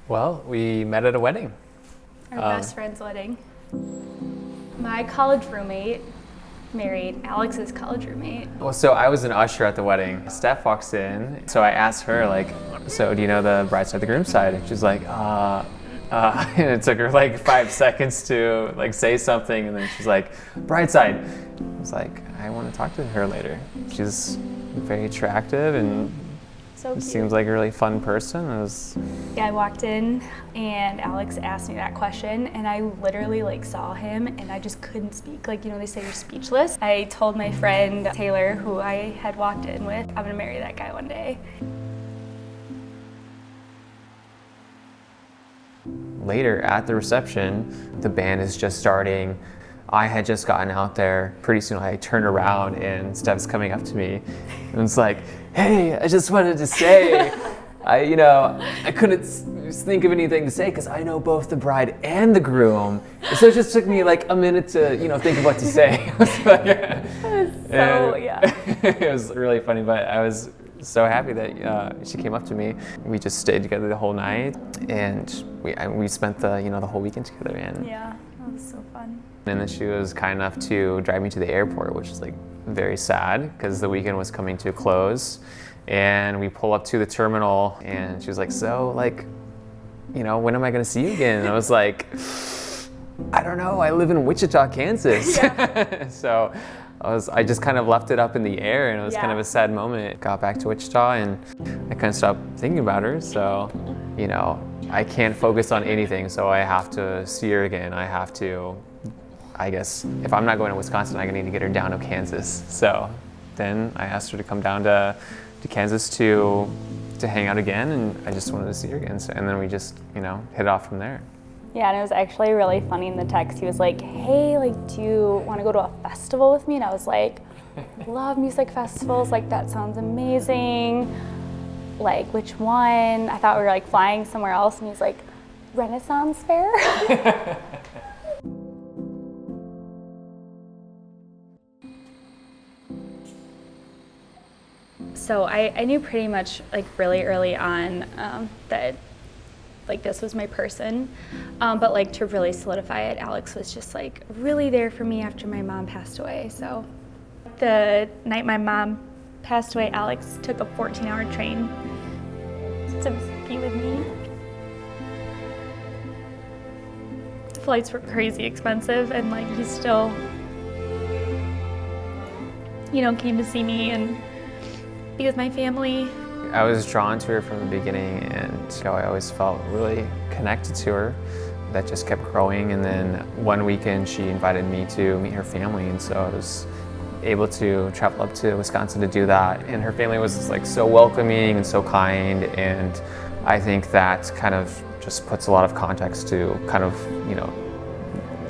Well, we met at a wedding. Our best friend's wedding. My college roommate married Alex's college roommate. Well, so I was an usher at the wedding. Steff walks in, so I asked her, like, so do you know the bride side, the groom side? And she's like, and it took her like 5 seconds to like say something, and then she's like, bride side. I was like, I want to talk to her later. She's very attractive and So cute. seems like a really fun person. Yeah, I walked in and Alex asked me that question and I literally like saw him and I just couldn't speak. Like, you know, they say you're speechless. I told my friend Taylor, who I had walked in with, I'm gonna marry that guy one day. Later at the reception, the band is just starting. I had just gotten out there. Pretty soon I turned around and Steff's coming up to me and was like, hey, I just wanted to say, I couldn't think of anything to say because I know both the bride and the groom. So it just took me like a minute to, think of what to say. It was really funny, but I was so happy that she came up to me. We just stayed together the whole night and we spent the whole weekend together. And yeah, that was so fun. And then she was kind enough to drive me to the airport, which is like very sad because the weekend was coming to a close. And we pull up to the terminal and she was like, so like, when am I gonna see you again? And I was like, I don't know, I live in Wichita, Kansas. Yeah. So I just kind of left it up in the air and it was kind of a sad moment. Got back to Wichita and I kind of stopped thinking about her. So, I can't focus on anything. So I have to see her again. I have to, I guess, if I'm not going to Wisconsin, I need to get her down to Kansas. So then I asked her to come down to Kansas to hang out again, and I just wanted to see her again. So, and then we just, hit it off from there. Yeah, and it was actually really funny in the text. He was like, hey, do you want to go to a festival with me? And I was like, love music festivals. Like, that sounds amazing. Like, which one? I thought we were flying somewhere else, and he's like, Renaissance Fair? So I knew pretty much really early on that this was my person, but to really solidify it, Alex was just really there for me after my mom passed away. So the night my mom passed away, Alex took a 14-hour train to be with me. Flights were crazy expensive, and he still, came to see me and be with my family. I was drawn to her from the beginning, and I always felt really connected to her. That just kept growing, and then one weekend she invited me to meet her family, and so I was able to travel up to Wisconsin to do that. And her family was so welcoming and so kind, and I think that kind of just puts a lot of context to kind of,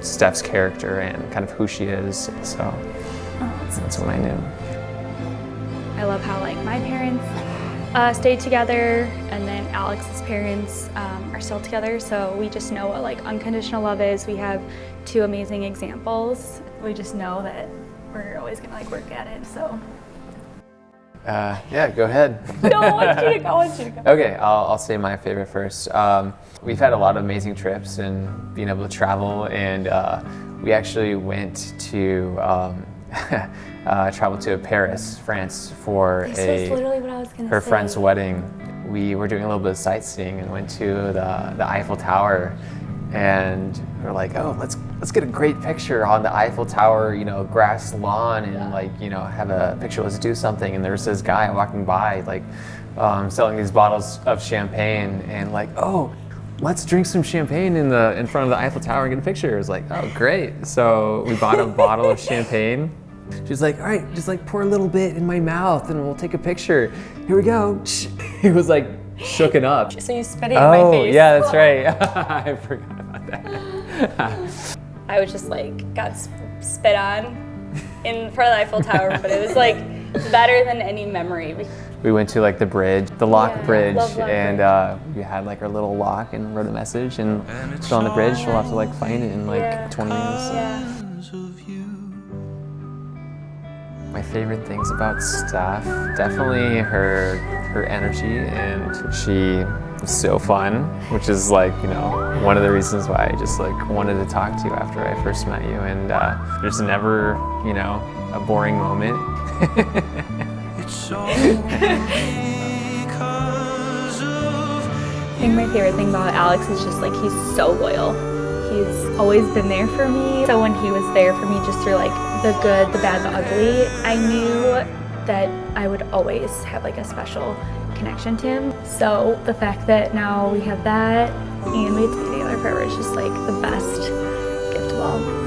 Steff's character and kind of who she is. So that's when I knew. I love how my parents stayed together, and then Alex's parents are still together, so we just know what unconditional love is. We have two amazing examples. We just know that we're always gonna work at it, so. Yeah, go ahead. No, I want you to go. Okay, I'll say my favorite first. We've had a lot of amazing trips and being able to travel, and we actually went to traveled to Paris, France for her friend's wedding. We were doing a little bit of sightseeing and went to the Eiffel Tower, and we're like, oh, let's get a great picture on the Eiffel Tower, grass lawn, and have a picture. Let's do something. And there's this guy walking by, selling these bottles of champagne, and oh, let's drink some champagne in front of the Eiffel Tower and get a picture. It was like, oh, great. So we bought a bottle of champagne. She's like, all right, just pour a little bit in my mouth and we'll take a picture. Here we go. He was shooken up. So you spit it in my face. Oh, yeah, that's right. I forgot about that. I was just got spit on in front of the Eiffel Tower, but it was better than any memory. We went to the bridge, the lock bridge, and we had our little lock and wrote a message, and still on the bridge. We'll have to find it in 20 minutes. Yeah. My favorite things about Steff, definitely her energy, and she so fun, which is like, you know, one of the reasons why I just like wanted to talk to you after I first met you. And there's never, you know, a boring moment. I think my favorite thing about Alex is just like he's so loyal. He's always been there for me. So when he was there for me just through like the good, the bad, the ugly, I knew that I would always have like a special connection to him. So the fact that now we have that and we get to be together forever is just like the best gift of all.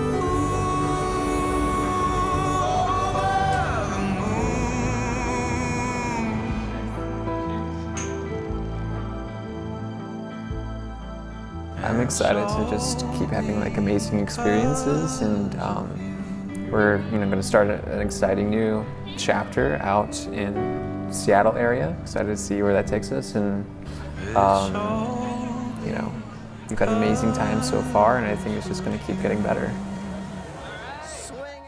I'm excited to just keep having like amazing experiences, and we're going to start an exciting new chapter out in Seattle area. Excited to see where that takes us, and you know, we've had an amazing time so far, and I think it's just going to keep getting better. Swing